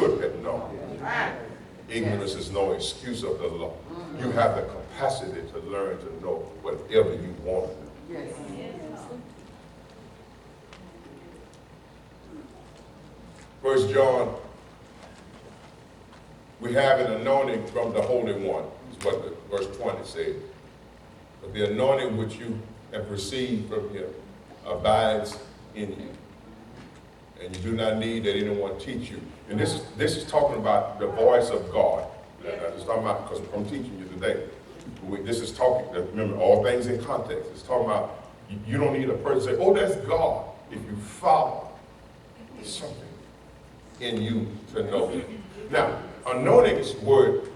should have known. Ignorance is no excuse of the law. You have the capacity to learn to know whatever you want to know. Yes. First John, we have an anointing from the Holy One, is what verse 20 says. But the anointing which you have received from him abides in you. And you do not need that anyone teach you. And this is talking about the voice of God. It's talking about, because I'm teaching you today. This is talking, remember, all things in context. It's talking about, you don't need a person to say, oh, that's God. If you follow something in you to know. Now, anointing is the word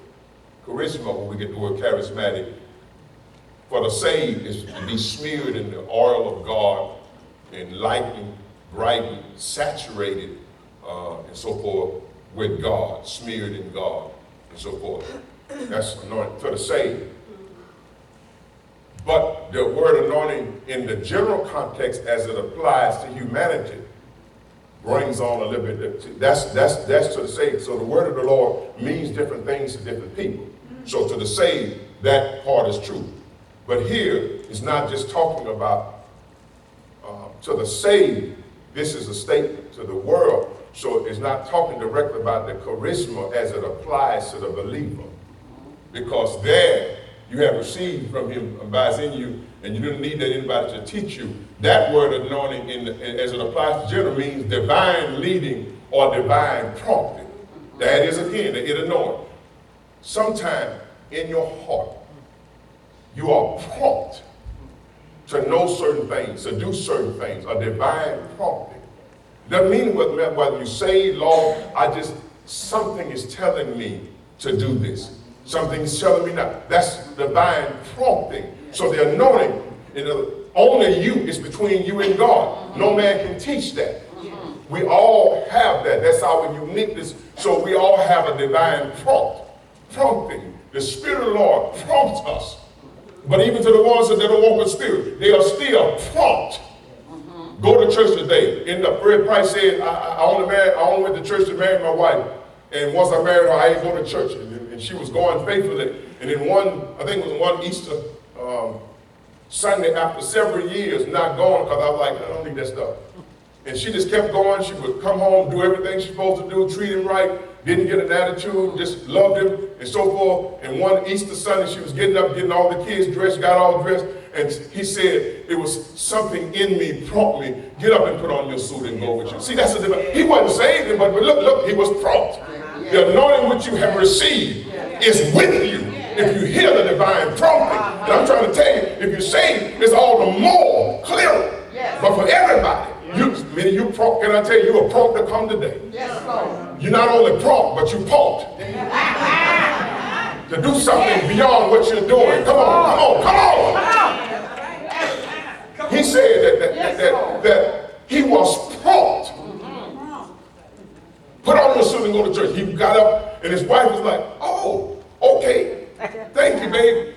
charisma, when we get the word charismatic. For the saved is to be smeared in the oil of God, enlightened, brightened, saturated, and so forth with God, smeared in God, and so forth. That's anointing for the saved. But the word anointing in the general context as it applies to humanity brings on a little bit, that's to the saved. So the word of the Lord means different things to different people. So to the saved, that part is true. But here, it's not just talking about to the saved. This is a statement to the world. So it's not talking directly about the charisma as it applies to the believer. Because there, you have received from him, abides in you, and you don't need that anybody to teach you. That word anointing, as it applies to general, means divine leading or divine prompting. That is, again, the it anoint. Sometime in your heart, you are prompt to know certain things, to do certain things, a divine prompting. Doesn't mean whether you say, Lord, something is telling me to do this. Something is telling me not. That's divine prompting. So the anointing, only you, is between you and God. No man can teach that. We all have that. That's our uniqueness. So we all have a divine prompting. The Spirit of the Lord prompts us. But even to the ones that don't walk with Spirit, they are still prompt. Go to church today. Fred Price said, I only went to church to marry my wife. And once I married her, I didn't go to church. And she was going faithfully. And then I think it was one Easter Sunday, after several years not going, because I was like, I don't need that stuff. And she just kept going. She would come home, do everything she's supposed to do, treat him right, didn't get an attitude, just loved him, and so forth. And one Easter Sunday, she was getting up, getting all the kids dressed, got all dressed, and he said, it was something in me prompt me, get up and put on your suit and go with you. See, that's a different, he wasn't saved, but look, he was prompt. The anointing which you have received is with you if you hear the divine prompting. And I'm trying to tell you, if you're saved, it's all the more clearer. But for everybody, can I tell you, you're a prompt to come today. You're not only prompt, but you prompt to do something beyond what you're doing. Come on. He said that he was prompt. Put on your suit and go to church. He got up, and his wife was like, oh, okay. Thank you, baby.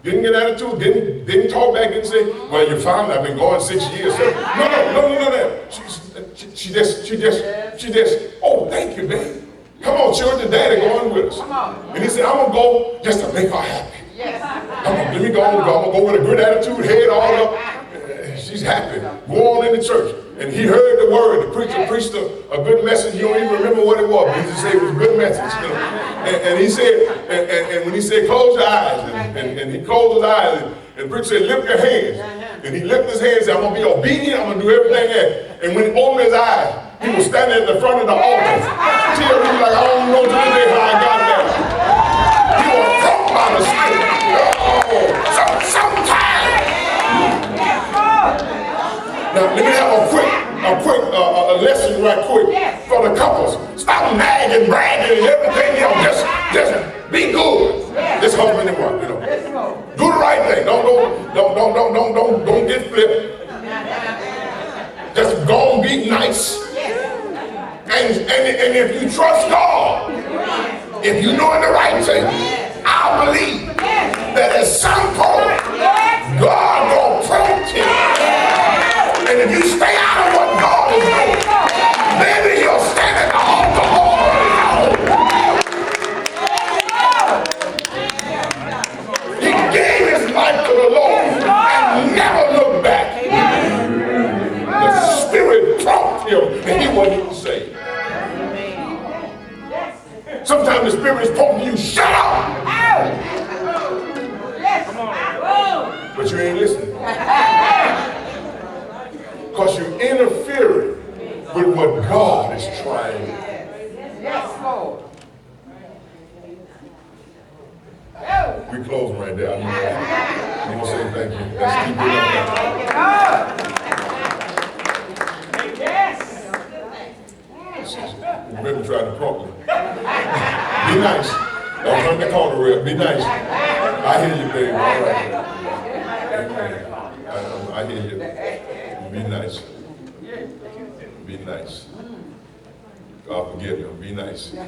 Didn't get attitude, didn't talk back, didn't say, well, you're fine, I've been going 6 years. No. She just, oh, thank you, baby. Come on, children, daddy going with us. And he said, I'm going to go just to make her happy. Let me go. I'm going to go with a good attitude, head all up. She's happy. Go on in the church. And he heard the word. The preacher preached a good message. You don't even remember what it was. But he just said it was a good message. You know? And he said, and when he said, close your eyes, and he closed his eyes, and the preacher said, lift your hands. And he lifted his hands and said, I'm going to be obedient. I'm going to do everything else. And when he opened his eyes, he was standing at the front of the altar. He was like, I don't know today how I got there. He was caught by the Spirit. Sometimes. Now, let me have a quick lesson right quick for the couples. Stop nagging, bragging, and everything else. Just be good. This husband and wife, do the right thing. Don't get flipped. Just go and be nice. And if you trust God, if you know the right thing, I believe that at some point, God will prompt you. And if you stay out of what God is doing, maybe he'll stand at the altar. Sometimes the Spirit is talking to you, shut up! But you ain't listening. Because you're interfering with what God is trying to do. Yes, Lord. We closing right there. I'm going to say thank you. Let's keep it up. Yes. Women trying to prompt me. Be nice. Don't turn the corner real. Be nice. I hear you, baby. All right. I hear you. Be nice. Be nice. God forgive you. Be nice. It's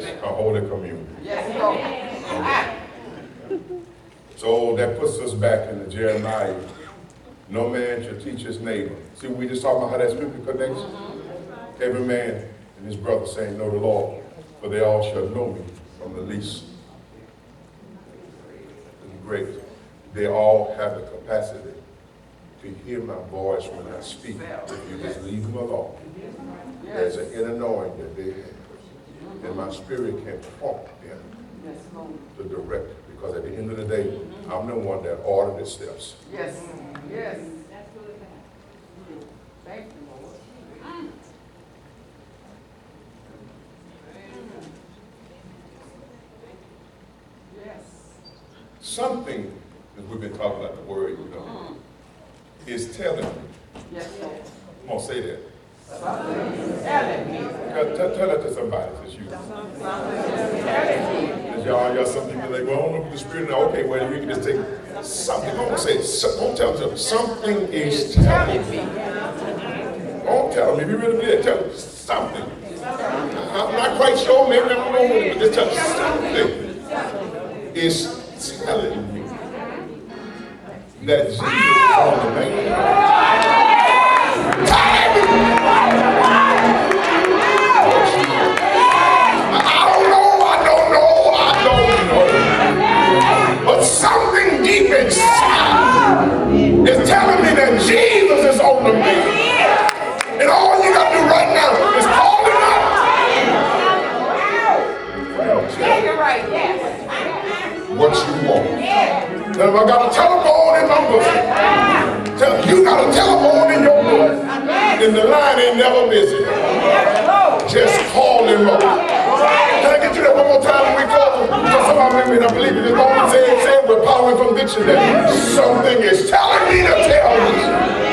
a holy communion. So that puts us back into Jeremiah. No man shall teach his neighbor. See, we just talking about how that scripture connects. Every man and his brother saying, know the Lord, for they all shall know me, from the least to the greatest. They all have the capacity to hear my voice when I speak. If you just leave them alone. There's an inner knowing that they have. And my spirit can prompt them to direct. Because at the end of the day, I'm the one that ordered the steps. Yes. Yes. Thank you, Lord. Yes. Something, as we've been talking about the word, you know, is telling me. Yes, Lord. Come on, say that. Something is telling me. Tell it to somebody. It's you. Something is telling me. Y'all, some people like, well, I don't know if the Spirit. Okay, well, you can just take something. Don't say it. Don't tell them. Something is telling me. Don't tell them. If you really believe it, tell them something. I'm not quite sure. Maybe I don't know. But just tell them something is telling me that Jesus is on the man. But something deep inside is telling me that Jesus is on the mend. And all you got to do right now is call him out. What you want. Tell him I got a telephone in my book. Tell him you got a telephone in your book. And the line ain't never busy. Just call him up. Can I get you that one more time when we close? Because somebody may not believe it. This moment say it with power and conviction that something is telling me to tell me.